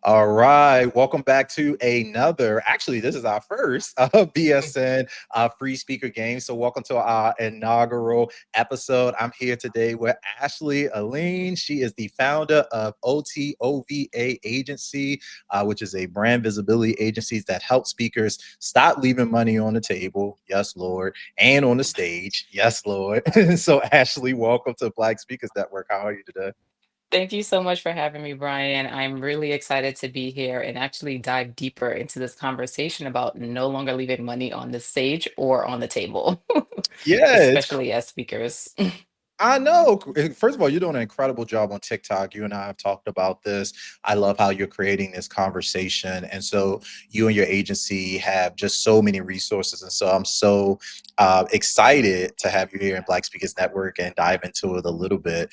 All right, welcome back to another. Actually, this is our first BSN Free Speaker Game. So, welcome to our inaugural episode. I'm here today with Ashley Alleyne. She is the founder of OTOVA Agency, which is a brand visibility agency that helps speakers stop leaving money on the table. Yes, Lord, and on the stage. Yes, Lord. So, Ashley, welcome to Black Speakers Network. How are you today? Thank you so much for having me, Brian. I'm really excited to be here and actually dive deeper into this conversation about no longer leaving money on the stage or on the table, Yeah, it's especially as speakers. I know. First of all, you're doing an incredible job on TikTok. You and I have talked about this. I love how you're creating this conversation. And so you and your agency have just so many resources. And so I'm so excited to have you here in Black Speakers Network and dive into it a little bit.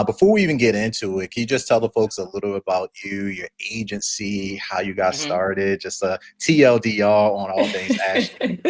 Before we even get into it, can you just tell the folks a little about you, your agency, how you got Mhm. started, just a TLDR on all things Ashley?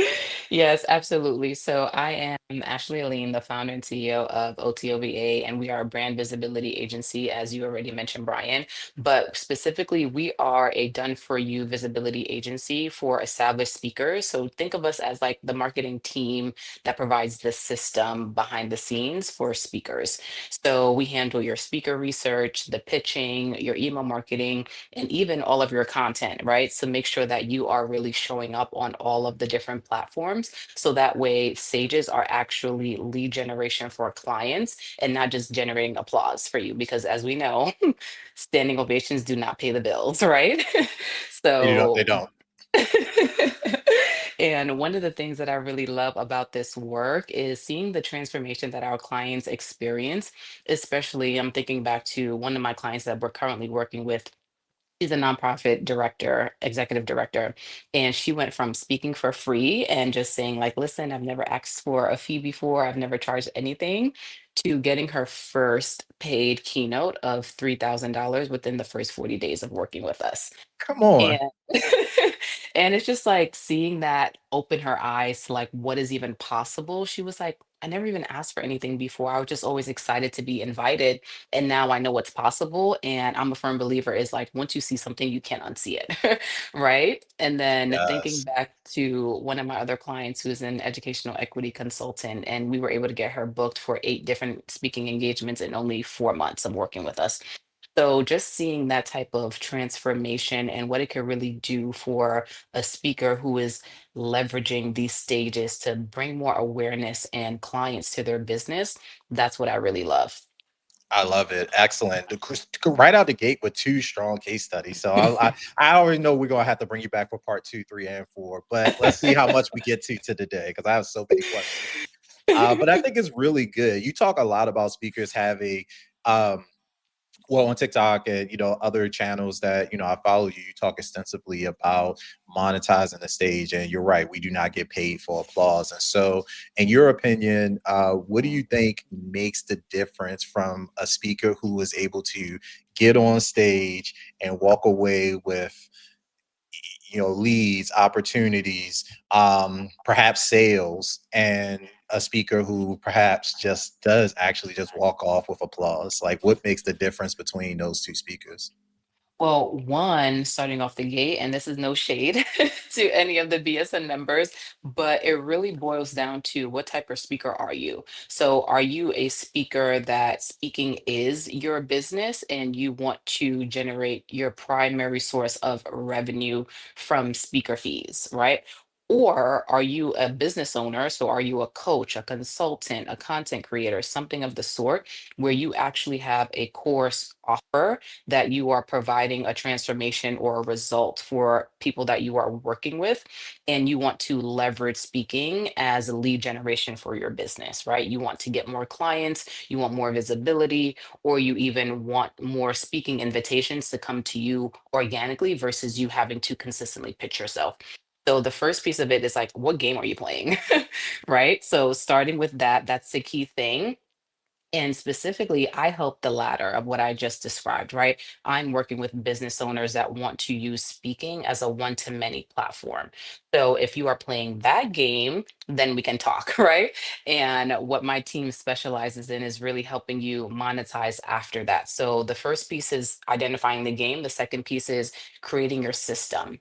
Yes, absolutely. So I am Ashley Alleyne, the founder and CEO of OTOVA, and we are a brand visibility agency, as you already mentioned, Brian. But specifically, we are a done-for-you visibility agency for established speakers. So think of us as like the marketing team that provides the system behind the scenes for speakers. So we handle your speaker research, the pitching, your email marketing, and even all of your content, right? So make sure that you are really showing up on all of the different platforms. So that way, stages are actually lead generation for clients and not just generating applause for you. Because as we know, standing ovations do not pay the bills, right? They So, don't. and one of the things that I really love about this work is seeing the transformation that our clients experience. Especially, I'm thinking back to one of my clients that we're currently working with. She's a nonprofit director, executive director, and she went from speaking for free and just saying, like, listen, I've never asked for a fee before, I've never charged anything, to getting her first paid keynote of $3,000 within the first 40 days of working with us. Come on. And and it's just like seeing that open her eyes to like what is even possible. She was like, I never even asked for anything before. I was just always excited to be invited. And now I know what's possible. And I'm a firm believer is like once you see something, you can't unsee it. Right. And then thinking Yes. back to one of my other clients who's an educational equity consultant, and we were able to get her booked for 8 different speaking engagements in only 4 months of working with us. So just seeing that type of transformation and what it could really do for a speaker who is leveraging these stages to bring more awareness and clients to their business, that's what I really love. I love it. Excellent. Right out the gate with two strong case studies. So I already know we're gonna have to bring you back for part two, three, and four. But let's see how much we get to today because I have so many questions. But I think it's really good. You talk a lot about speakers having um, well on TikTok and other channels that I follow you. You talk extensively about monetizing the stage, and you're right. We do not get paid for applause. And so, in your opinion, what do you think makes the difference from a speaker who is able to get on stage and walk away with leads, opportunities, perhaps sales, and a speaker who perhaps just does actually just walk off with applause? Like, what makes the difference between those two speakers? Well, one, starting off the gate, and this is no shade to any of the BSN members, but it really boils down to what type of speaker are you? So, are you a speaker that speaking is your business and you want to generate your primary source of revenue from speaker fees, right? Or are you a business owner? So, are you a coach, a consultant, a content creator, something of the sort, where you actually have a course offer that you are providing a transformation or a result for people that you are working with, and you want to leverage speaking as a lead generation for your business, right? You want to get more clients, you want more visibility, or you even want more speaking invitations to come to you organically versus you having to consistently pitch yourself. So the first piece of it is like, what game are you playing? Right? So starting with that, that's the key thing. And specifically, I help the latter of what I just described, right? I'm working with business owners that want to use speaking as a one to many platform. So if you are playing that game, then we can talk, right? And what my team specializes in is really helping you monetize after that. So the first piece is identifying the game, the second piece is creating your system.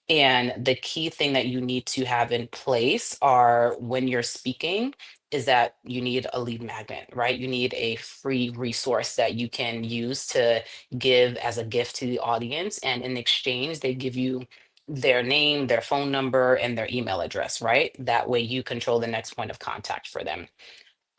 And the key thing that you need to have in place are when you're speaking is that you need a lead magnet, right? You need a free resource that you can use to give as a gift to the audience. And in exchange, they give you their name, their phone number, and their email address, right? That way you control the next point of contact for them.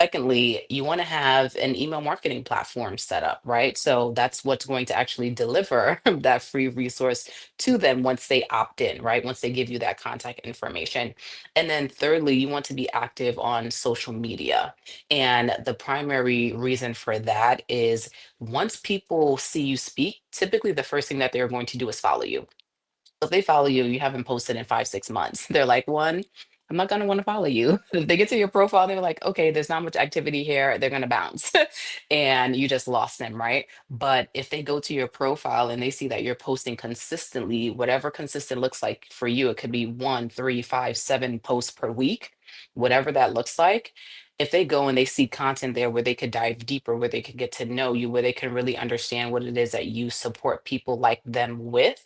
Secondly, you want to have an email marketing platform set up, right? So that's what's going to actually deliver that free resource to them once they opt in, right? Once they give you that contact information. And then thirdly, you want to be active on social media. And the primary reason for that is once people see you speak, typically the first thing that they're going to do is follow you. If they follow you, you haven't posted in 5, 6 months. They're like, one, I'm not gonna want to follow you. If they get to your profile, they're like, okay, there's not much activity here. They're gonna bounce, and you just lost them, right? But if they go to your profile and they see that you're posting consistently, whatever consistent looks like for you, it could be 1, 3, 5, 7 posts per week, whatever that looks like. If they go and they see content there where they could dive deeper, where they could get to know you, where they can really understand what it is that you support people like them with,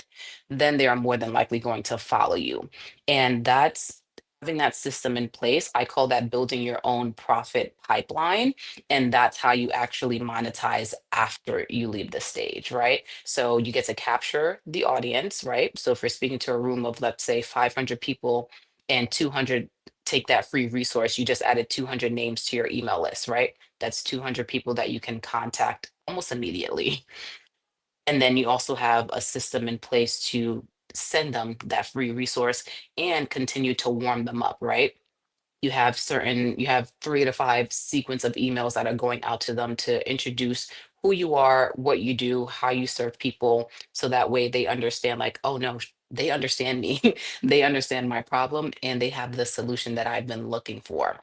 then they are more than likely going to follow you. And that's having that system in place. I call that building your own profit pipeline. And that's how you actually monetize after you leave the stage, right? So you get to capture the audience, right? So if you're speaking to a room of, let's say, 500 people and 200 take that free resource, you just added 200 names to your email list, right? That's 200 people that you can contact almost immediately. And then you also have a system in place to send them that free resource and continue to warm them up, right? You have 3 to 5 sequence of emails that are going out to them to introduce who you are, what you do, how you serve people, so that way they understand, like, oh no, they understand me. They understand my problem and they have the solution that I've been looking for.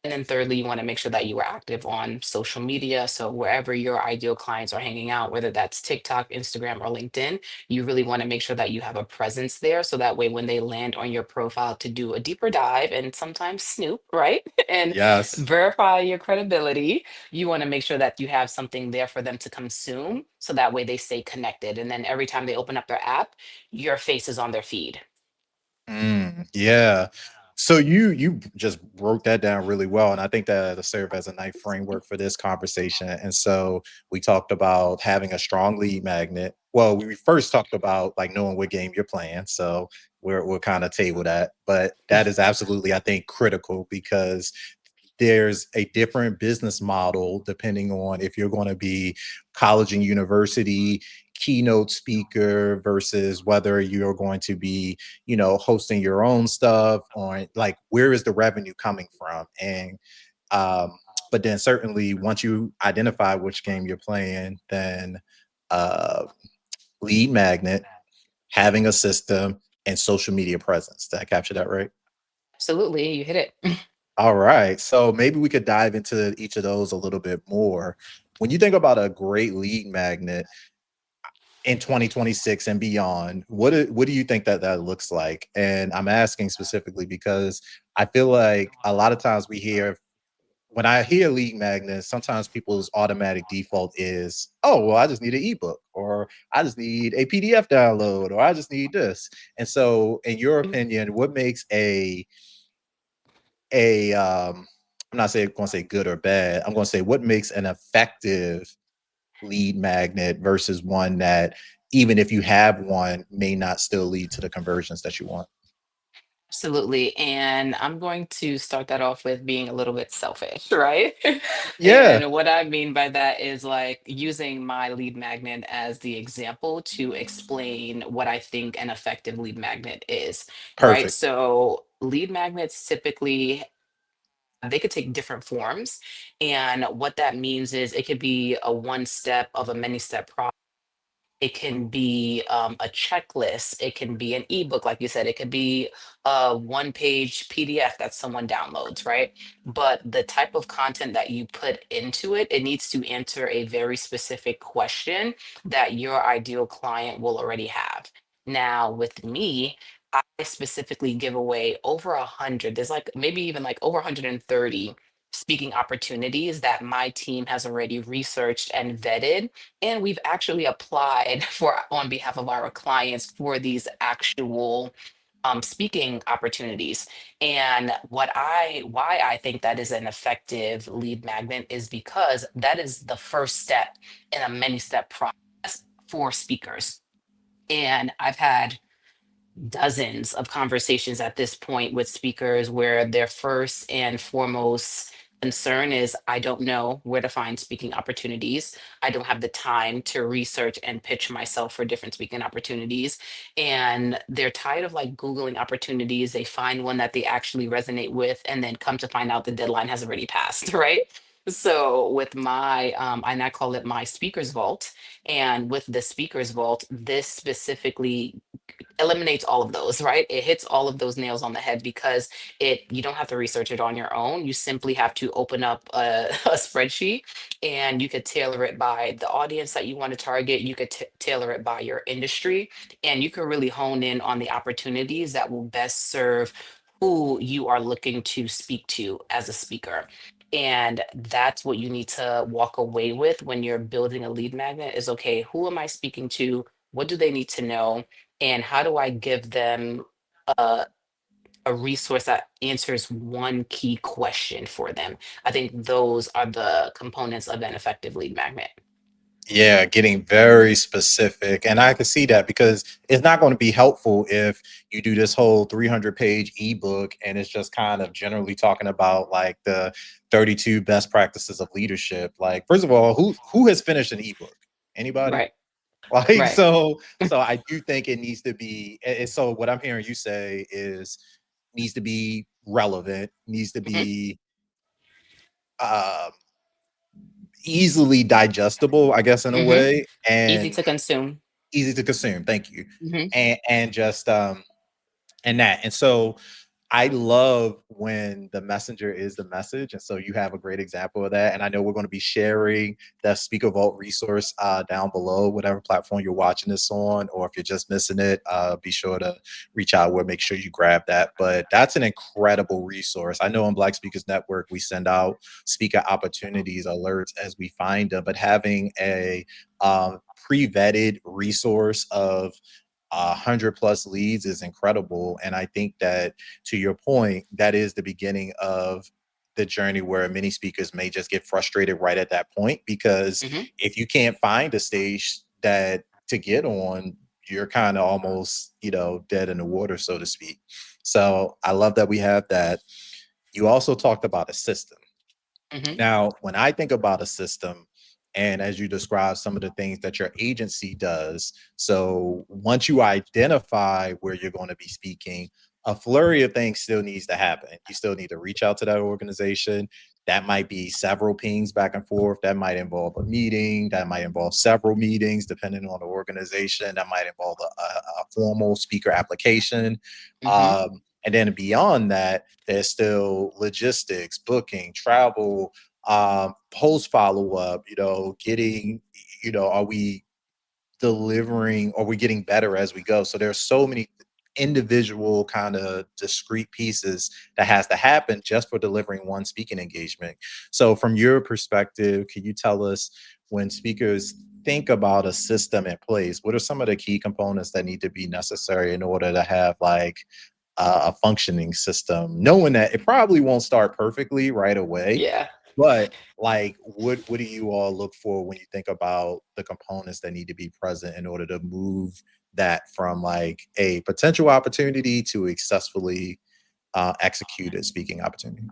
And then thirdly, you want to make sure that you are active on social media. So wherever your ideal clients are hanging out, whether that's TikTok, Instagram, or LinkedIn, you really want to make sure that you have a presence there. So that way, when they land on your profile to do a deeper dive and sometimes snoop, right? And Yes. verify your credibility, you want to make sure that you have something there for them to consume. So that way they stay connected. And then every time they open up their app, your face is on their feed. Yeah. So you just broke that down really well, and I think that it'll serve as a nice framework for this conversation. And so we talked about having a strong lead magnet. Well, we first talked about like knowing what game you're playing. So we'll kind of table that, but that is absolutely, I think, critical because there's a different business model depending on if you're going to be college and university keynote speaker versus whether you're going to be, hosting your own stuff, or like where is the revenue coming from. And um but then certainly once you identify which game you're playing, then uh lead magnet, having a system, and social media presence. Did I capture that right? Absolutely, you hit it. All right. So maybe we could dive into each of those a little bit more. When you think about a great lead magnet in 2026 and beyond, what do you think that that looks like? And I'm asking specifically because I feel like a lot of times when I hear lead magnets, sometimes people's automatic default is, oh, well, I just need an ebook, or I just need a PDF download, or I just need this. And so, in your opinion, what makes a I'm not saying going to say good or bad. I'm going to say what makes an effective lead magnet versus one that, even if you have one, may not still lead to the conversions that you want. Absolutely. And I'm going to start that off with being a little bit selfish, right? Yeah, And what I mean by that is like using my lead magnet as the example to explain what I think an effective lead magnet is, right? perfect. So lead magnets typically they could take different forms. And what that means is it could be a one step of a many step process It can be a checklist. It can be an ebook, like you said. It could be a one-page PDF that someone downloads, right? But the type of content that you put into it, it needs to answer a very specific question that your ideal client will already have. Now, with me, I specifically give away over 100. There's like maybe even like over 130 speaking opportunities that my team has already researched and vetted, and we've actually applied for on behalf of our clients for these actual speaking opportunities. And why I think that is an effective lead magnet is because that is the first step in a many step process for speakers. And I've had dozens of conversations at this point with speakers where their first and foremost concern is, I don't know where to find speaking opportunities. I don't have the time to research and pitch myself for different speaking opportunities. And they're tired of like Googling opportunities. They find one that they actually resonate with and then come to find out the deadline has already passed, right? So with my, and I call it my speakers vault. And with the speakers vault, this specifically eliminates all of those, right? It hits all of those nails on the head because it you don't have to research it on your own. You simply have to open up a spreadsheet, and you could tailor it by the audience that you want to target. You could tailor it by your industry, and you can really hone in on the opportunities that will best serve who you are looking to speak to as a speaker. And that's what you need to walk away with when you're building a lead magnet is, okay, who am I speaking to? What do they need to know? And how do I give them a, a resource that answers one key question for them? I think those are the components of an effective lead magnet. Yeah, getting very specific. And I can see that because it's not going to be helpful if you do this whole 300-page ebook and it's just kind of generally talking about like the 32 best practices of leadership. Like, first of all, who has finished an ebook? Anybody? Right, Like, right. so I do think it needs to be, and so what I'm hearing you say is needs to be relevant, needs to Hmm. be um easily digestible, I guess, in a Hmm. way, Easy and to consume. easy to consume. Thank you. Hmm. And just and that. And so I love when the messenger is the message. And so you have a great example of that. And I know we're going to be sharing the Speaker Vault resource down below, whatever platform you're watching this on, or if you're just missing it, be sure to reach out. We'll make sure you grab that. But that's an incredible resource. I know on Black Speakers Network, we send out speaker opportunities alerts as we find them, but having a pre-vetted resource of 100+ leads is incredible. And I think that, to your point, that is the beginning of the journey where many speakers may just get frustrated right at that point, because Hmm. if you can't find a stage that to get on, you're kind of almost, dead in the water, so to speak. So I love that we have that. You also talked about a system. Hmm. Now, when I think about a system, and as you describe some of the things that your agency does, so once you identify where you're going to be speaking, a flurry of things still needs to happen. You still need to reach out to that organization. That might be several pings back and forth. That might involve a meeting. That might involve several meetings, depending on the organization. That might involve a formal speaker application. Hmm. And then beyond that, there's still logistics, booking, travel, post follow up, getting, are we delivering, are we getting better as we go? So there's so many individual kind of discrete pieces that has to happen just for delivering one speaking engagement. So from your perspective, can you tell us, when speakers think about a system in place, what are some of the key components that need to be necessary in order to have like a functioning system, knowing that it probably won't start perfectly right away, Yeah. but like what do you all look for when you think about the components that need to be present in order to move that from like a potential opportunity to a successfully executed speaking opportunity?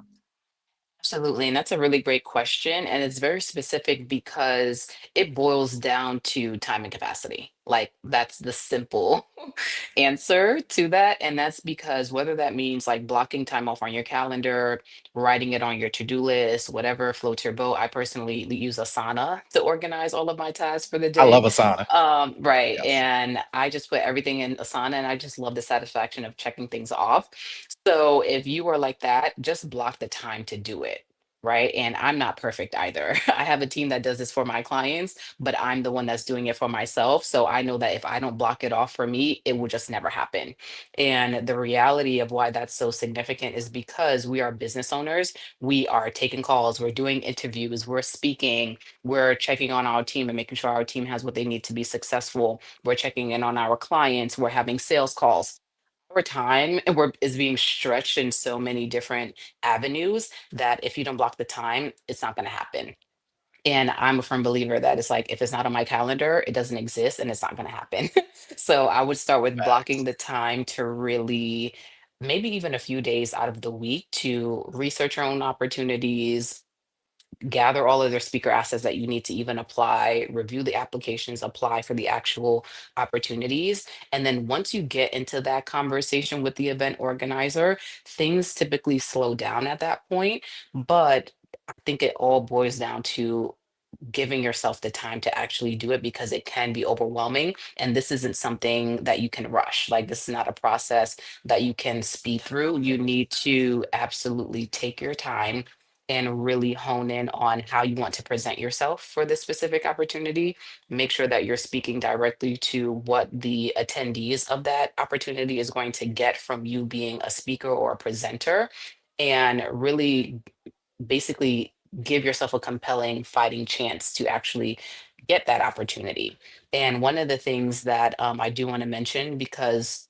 Absolutely. And that's a really great question. And it's very specific because it boils down to time and capacity. Like that's the simple answer to that. And that's because whether that means like blocking time off on your calendar, writing it on your to-do list, whatever floats your boat. I personally use Asana to organize all of my tasks for the I love day. Asana. Right. Yes. And I just put everything in Asana and I just love the satisfaction of checking things off. So if you are like that, just block the time to do it. Right. And I'm not perfect either. I have a team that does this for my clients, but I'm the one that's doing it for myself. So I know that if I don't block it off for me, it will just never happen. And the reality of why that's so significant is because we are business owners. We are taking calls, we're doing interviews, we're speaking, we're checking on our team and making sure our team has what they need to be successful. We're checking in on our clients, we're having sales calls. Our time is being stretched in so many different avenues that if you don't block the time, it's not going to happen. And I'm a firm believer that it's like, if it's not on my calendar, it doesn't exist and it's not going to happen. So I would start with blocking Facts. the time to really, maybe even a few days out of the week to research your own opportunities, gather all of their speaker assets that you need to even apply, review the applications, apply for the actual opportunities. And then once you get into that conversation with the event organizer, things typically slow down at that point. But I think it all boils down to giving yourself the time to actually do it because it can be overwhelming. And this isn't something that you can rush. Like, this is not a process that you can speed through. You need to absolutely take your time and really hone in on how you want to present yourself for this specific opportunity. Make sure that you're speaking directly to what the attendees of that opportunity is going to get from you being a speaker or a presenter. And really basically give yourself a compelling fighting chance to actually get that opportunity. And one of the things that I do want to mention, because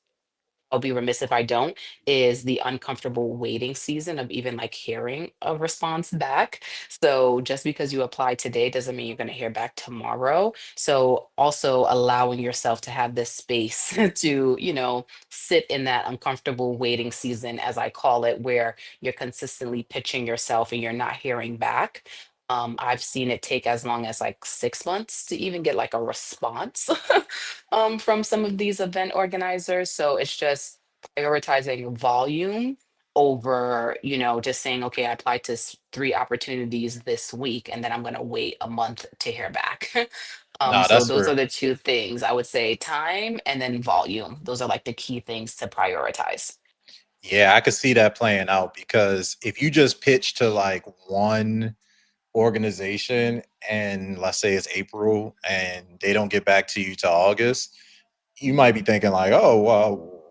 I'll be remiss if I don't, is the uncomfortable waiting season of even like hearing a response back. So just because you apply today doesn't mean you're going to hear back tomorrow. So also allowing yourself to have this space to, sit in that uncomfortable waiting season, as I call it, where you're consistently pitching yourself and you're not hearing back. I've seen it take as long as like 6 months to even get like a response from some of these event organizers. So it's just prioritizing volume over, just saying, okay, I applied to three opportunities this week, and then I'm going to wait a month to hear back. No, So that's those are real. the two things I would say: time and then volume. Those are like the key things to prioritize. Yeah, I could see that playing out because if you just pitch to like one organization and let's say it's April and they don't get back to you till August, you might be thinking like, oh well,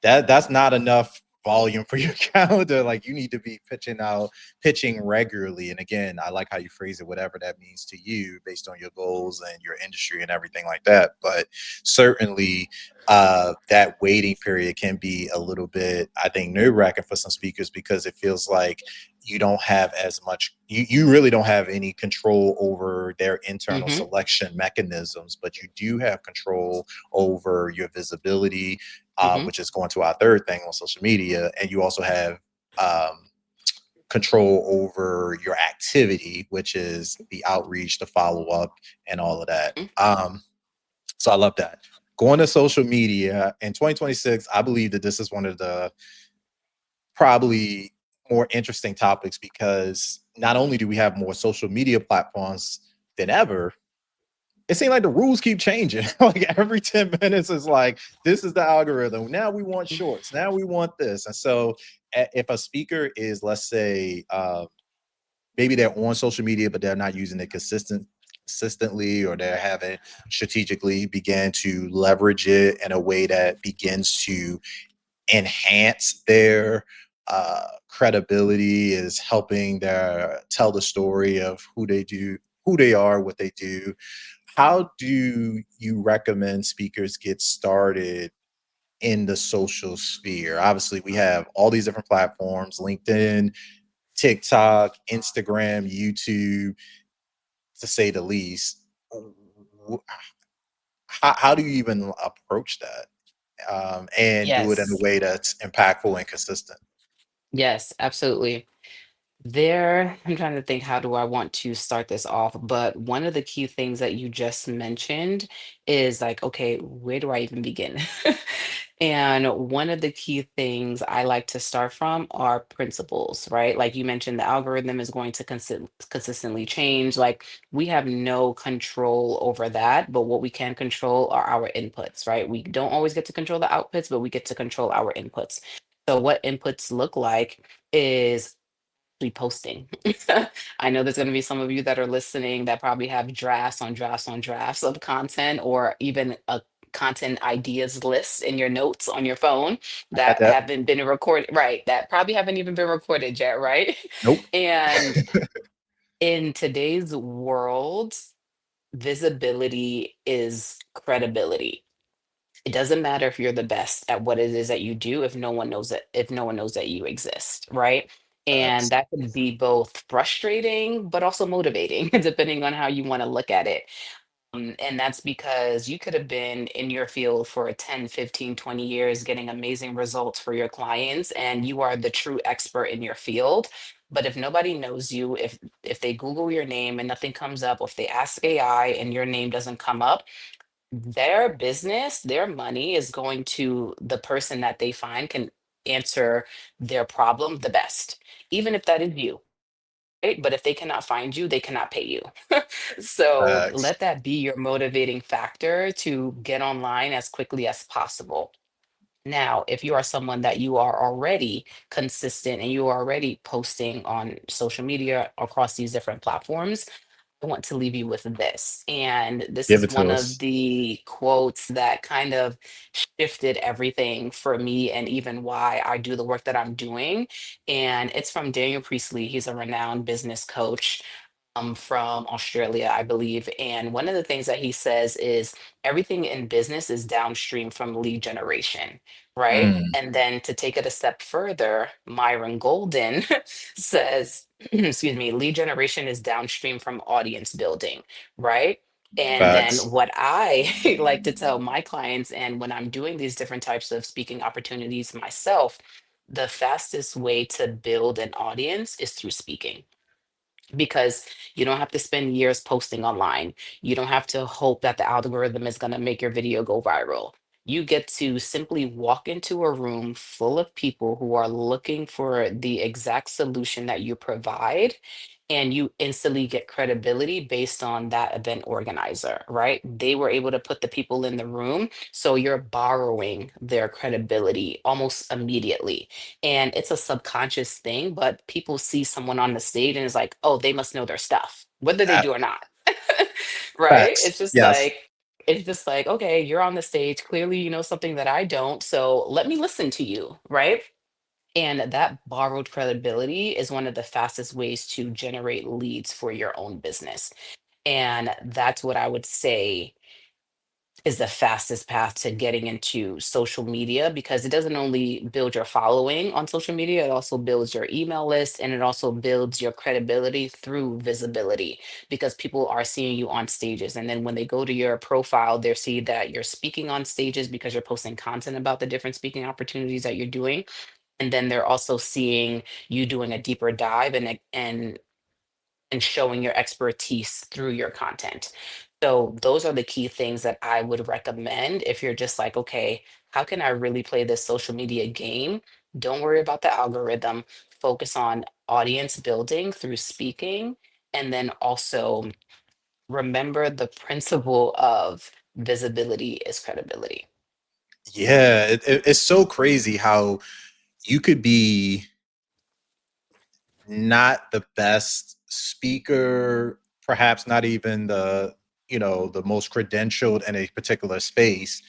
that's not enough volume for your calendar. Like you need to be pitching regularly. And again, I like how you phrase it, whatever that means to you based on your goals and your industry and everything like that. But certainly that waiting period can be a little bit, I think, nerve-wracking for some speakers because it feels like you don't have as much you really don't have any control over their internal Hmm. selection mechanisms, but you do have control over your visibility, Hmm. which is going to our third thing on social media, and you also have um, control over your activity, which is the outreach, the follow-up, and all of that. So I love that. Going to social media in 2026, I believe that this is one of the probably more interesting topics because not only do we have more social media platforms than ever, it seems like the rules keep changing. Like every 10 minutes is like, this is the algorithm. Now we want shorts. Now we want this. And so if a speaker is, let's say, maybe they're on social media, but they're not using it consistently, or they haven't strategically began to leverage it in a way that begins to enhance their credibility, is helping their tell the story of who they are, what they do. How do you recommend speakers get started in the social sphere? Obviously, we have all these different platforms: LinkedIn, TikTok, Instagram, YouTube, to say the least. How do you even approach that and do it in a Yes. way that's impactful and consistent? Yes, absolutely. I'm trying to think, how do I want to start this off? But one of the key things that you just mentioned is like, okay, where do I even begin? And one of the key things I like to start from are principles, right? Like you mentioned, the algorithm is going to consistently change. Like we have no control over that, but what we can control are our inputs, right? We don't always get to control the outputs, but we get to control our inputs. So what inputs look like is be posting. I know there's going to be some of you that are listening that probably have drafts on drafts on drafts of content, or even a content ideas list in your notes on your phone I got that that. haven't been recorded, right? That probably haven't even been recorded yet, right? Nope. And in today's world, visibility is credibility. It doesn't matter if you're the best at what it is that you do if no one knows it, if no one knows that you exist, right? And Facts. that can be both frustrating but also motivating depending on how you want to look at it. And that's because you could have been in your field for 10, 15, 20 years getting amazing results for your clients, and you are the true expert in your field. But if nobody knows you, if they Google your name and nothing comes up, or if they ask AI and your name doesn't come up, their business, their money is going to the person that they find can answer their problem the best, even if that is you, right? But if they cannot find you, they cannot pay you. So Facts. let that be your motivating factor to get online as quickly as possible. Now, if you are someone that you are already consistent and you are already posting on social media across these different platforms, I want to leave you with this. And this Give is it to one of us. the quotes that kind of shifted everything for me and even why I do the work that I'm doing. And it's from Daniel Priestley. He's a renowned business coach from Australia, I believe. And one of the things that he says is everything in business is downstream from lead generation, right? Mm, And then to take it a step further, Myron Golden says, excuse me, lead generation is downstream from audience building, right? And then facts. what I like to tell my clients, and when I'm doing these different types of speaking opportunities myself, the fastest way to build an audience is through speaking, because you don't have to spend years posting online. You don't have to hope that the algorithm is going to make your video go viral. You get to simply walk into a room full of people who are looking for the exact solution that you provide, and you instantly get credibility based on that event organizer, right? They were able to put the people in the room, so you're borrowing their credibility almost immediately. And it's a subconscious thing, but people see someone on the stage and it's like, oh, they must know their stuff, whether they Uh, do or not. Right? Facts. Yes. It's just like, okay, you're on the stage. Clearly, you know something that I don't. So let me listen to you. Right? And that borrowed credibility is one of the fastest ways to generate leads for your own business. And that's what I would say is the fastest path to getting into social media, because it doesn't only build your following on social media, it also builds your email list, and it also builds your credibility through visibility, because people are seeing you on stages. And then when they go to your profile, they see that you're speaking on stages because you're posting content about the different speaking opportunities that you're doing. And then they're also seeing you doing a deeper dive and showing your expertise through your content. So those are the key things that I would recommend if you're just like, okay, how can I really play this social media game? Don't worry about the algorithm. Focus on audience building through speaking. And then also remember the principle of visibility is credibility. Yeah, it's so crazy how you could be not the best speaker, perhaps not even the most credentialed in a particular space.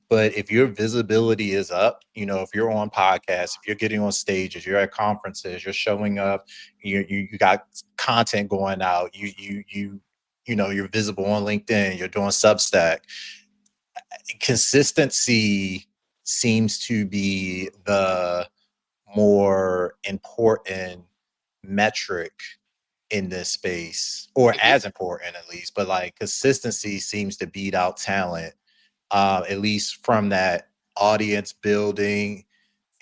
But if your visibility is up, if you're on podcasts, if you're getting on stages, you're at conferences, you're showing up, you got content going out, you're visible on LinkedIn, you're doing Substack. Consistency seems to be the more important metric in this space, or Mhm. as important at least. But like consistency seems to beat out talent, at least from that audience building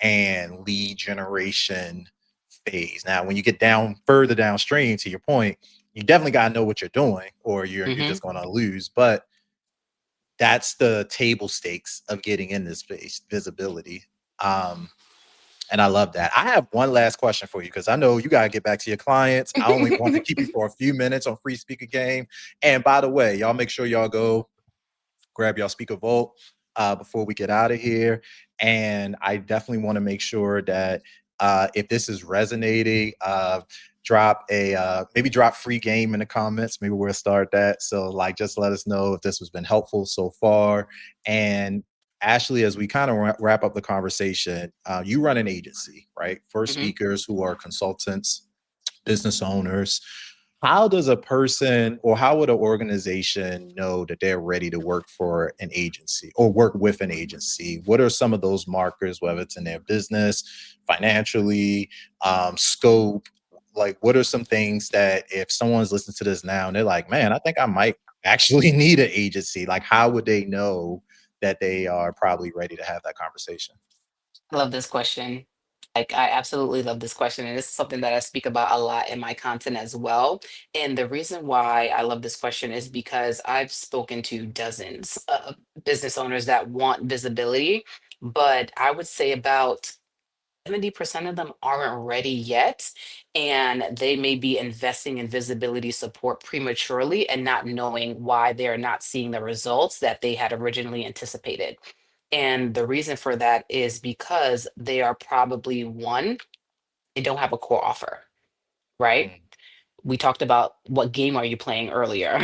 and lead generation phase. Now, when you get down further downstream, to your point, you definitely got to know what you're doing, or you're Hmm. just going to lose. But that's the table stakes of getting in this space, visibility. Um, and I love that. I have one last question for you because I know you got to get back to your clients. I only want to keep you for a few minutes on Free Speaker Game. And by the way, y'all make sure y'all go grab y'all speaker vault before we get out of here. And I definitely want to make sure that if this is resonating, drop a maybe drop free game in the comments. Maybe we'll start that. So like, just let us know if this has been helpful so far. And Ashley, as we kind of wrap up the conversation, you run an agency, right, for Hmm. speakers who are consultants, business owners. How does a person, or how would an organization know that they're ready to work for an agency or work with an agency? What are some of those markers, whether it's in their business, financially, scope? Like, what are some things that if someone's listening to this now and they're like, man, I think I might actually need an agency, like, how would they know that they are probably ready to have that conversation? I love this question. Like, I absolutely love this question. And this is something that I speak about a lot in my content as well. And the reason why I love this question is because I've spoken to dozens of business owners that want visibility, but I would say about 70% of them aren't ready yet. And they may be investing in visibility support prematurely and not knowing why they're not seeing the results that they had originally anticipated. And the reason for that is because they are probably one, they don't have a core offer, right? Mm, We talked about what game are you playing earlier.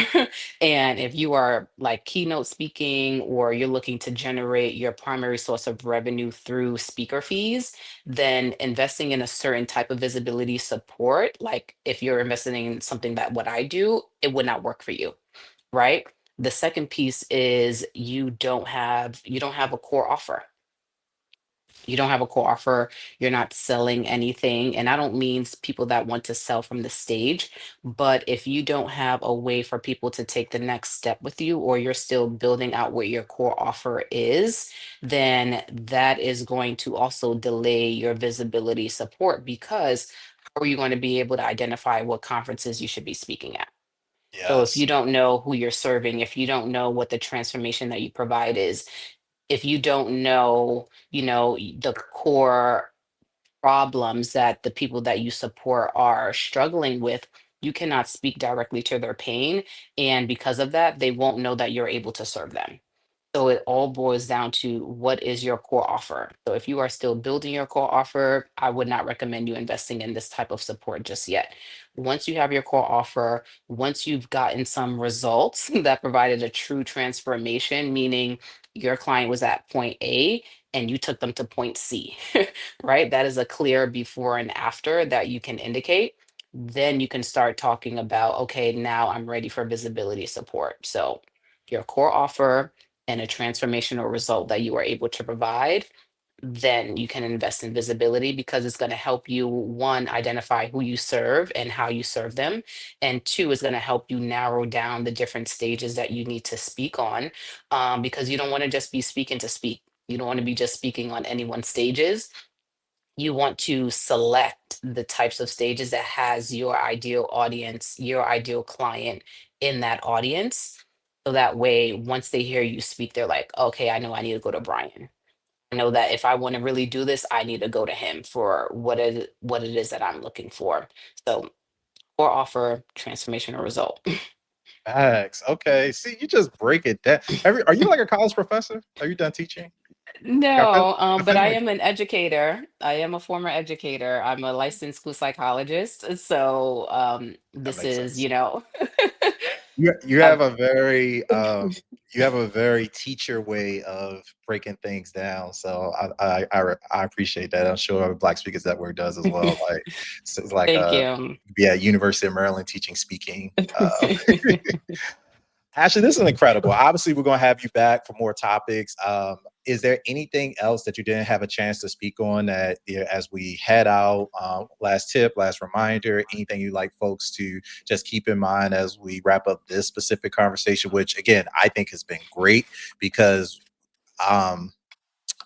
And if you are like keynote speaking or you're looking to generate your primary source of revenue through speaker fees, then investing in a certain type of visibility support, like if you're investing in something that what I do, it would not work for you, right? The second piece is you don't have a core offer. You don't have a core offer, you're not selling anything. And I don't mean people that want to sell from the stage, but if you don't have a way for people to take the next step with you, or you're still building out what your core offer is, then that is going to also delay your visibility support, because how are you going to be able to identify what conferences you should be speaking at? So if you yes. don't know who you're serving, if you don't know what the transformation that you provide is, if you don't know, the core problems that the people that you support are struggling with, you cannot speak directly to their pain. And because of that, they won't know that you're able to serve them. So it all boils down to what is your core offer. So if you are still building your core offer, I would not recommend you investing in this type of support just yet. Once you have your core offer, once you've gotten some results that provided a true transformation, meaning your client was at point A and you took them to point C, right? That is a clear before and after that you can indicate. Then you can start talking about, okay, now I'm ready for visibility support. So your core offer and a transformational result that you are able to provide, then you can invest in visibility, because it's going to help you, one, identify who you serve and how you serve them. And two, is going to help you narrow down the different stages that you need to speak on, because you don't want to just be speaking to speak. You don't want to be just speaking on anyone's stages. You want to select the types of stages that has your ideal audience, your ideal client in that audience. So that way, once they hear you speak, they're like, okay, I know I need to go to Brian. I know that if I want to really do this, I need to go to him for what it is that I'm looking for. So, or offer transformational result. Facts. Okay. See, you just break it down. Are you like a college professor? Are you done teaching? Like, No, I but feel I like am an educator. I am a former educator. I'm a licensed school psychologist. So that this makes is, sense. You I've have a very teacher way of breaking things down. So I appreciate that. I'm sure Black Speakers Network does as well. Like, so it's like thank you. yeah, University of Maryland teaching speaking. Ashley, this is incredible. Obviously, we're going to have you back for more topics. Is there anything else that you didn't have a chance to speak on that, yeah, as we head out? Last tip, last reminder, anything you'd like folks to just keep in mind as we wrap up this specific conversation, which again, I think has been great because um,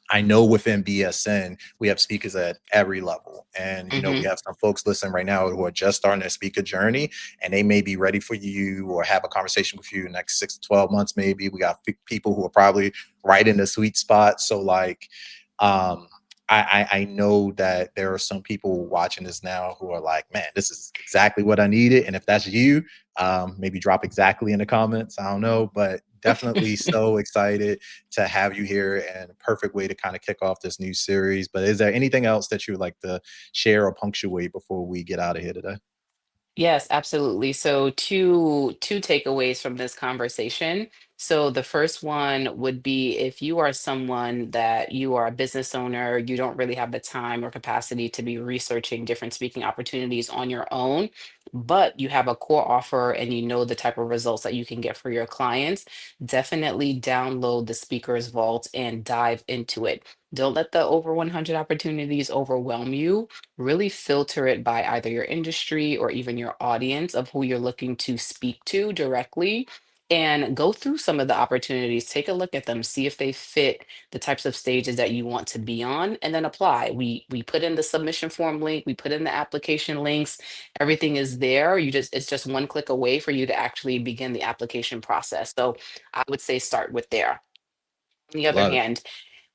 I know within BSN, we have speakers at every level. And, we Hmm. have some folks listening right now who are just starting their speaker journey, and they may be ready for you or have a conversation with you in the next 6 to 12 months. Maybe we got people who are probably right in the sweet spot. So, like, um, I know that there are some people watching this now who are like, man, this is exactly what I needed. And if that's you, maybe drop exactly in the comments. I don't know, but definitely so excited to have you here and a perfect way to kind of kick off this new series. But is there anything else that you would like to share or punctuate before we get out of here today? Yes, absolutely. So two takeaways from this conversation. So the first one would be if you are someone that you are a business owner, you don't really have the time or capacity to be researching different speaking opportunities on your own, but you have a core offer and you know the type of results that you can get for your clients, definitely download the Speakers Vault and dive into it. Don't let the over 100 opportunities overwhelm you. Really filter it by either your industry or even your audience of who you're looking to speak to directly, and go through some of the opportunities, take a look at them, see if they fit the types of stages that you want to be on, and then apply. We put in the submission form link, we put in the application links, everything is there. It's just one click away for you to actually begin the application process. So I would say start with there. On the other Love it. hand,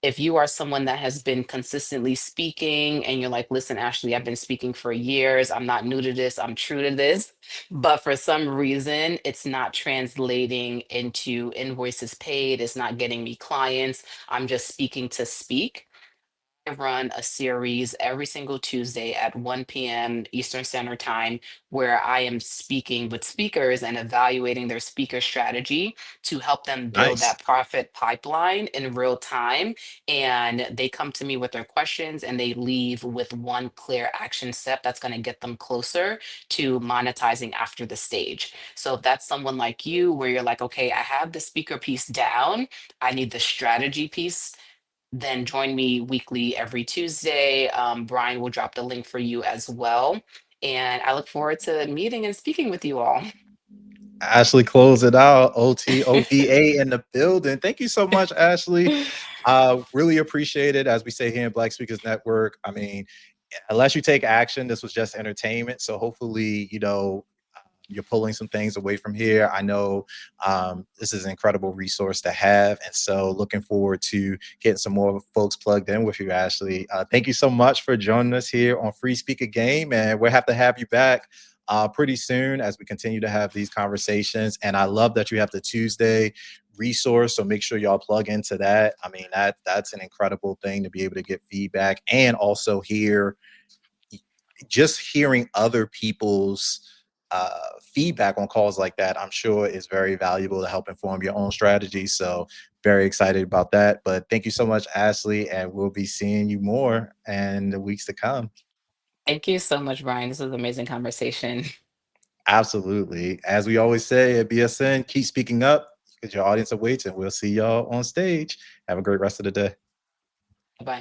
if you are someone that has been consistently speaking and you're like, listen, Ashley, I've been speaking for years. I'm not new to this. I'm true to this. But for some reason, it's not translating into invoices paid. It's not getting me clients. I'm just speaking to speak. I run a series every single Tuesday at 1 p.m. Eastern Standard Time where I am speaking with speakers and evaluating their speaker strategy to help them build Nice. that profit pipeline in real time. And they come to me with their questions and they leave with one clear action step that's going to get them closer to monetizing after the stage. So if that's someone like you where you're like, okay, I have the speaker piece down, I need the strategy piece, then join me weekly every Tuesday. Brian will drop the link for you as well. And I look forward to meeting and speaking with you all. Ashley, close it out. OTOVA in the building. Thank you so much, Ashley. Really appreciate it. As we say here in Black Speakers Network, I mean, unless you take action, this was just entertainment. So hopefully, you're pulling some things away from here. I know this is an incredible resource to have. And so looking forward to getting some more folks plugged in with you, Ashley. Thank you so much for joining us here on Free Speaker Game. And we'll have to have you back pretty soon as we continue to have these conversations. And I love that you have the Tuesday resource. So make sure y'all plug into that. I mean, that's an incredible thing to be able to get feedback and also hear just hearing other people's feedback on calls like that, I'm sure is very valuable to help inform your own strategy. So very excited about that. But thank you so much, Ashley, and we'll be seeing you more in the weeks to come. Thank you so much, Brian. This was an amazing conversation. Absolutely. As we always say at BSN, keep speaking up because your audience awaits, and we'll see y'all on stage. Have a great rest of the day.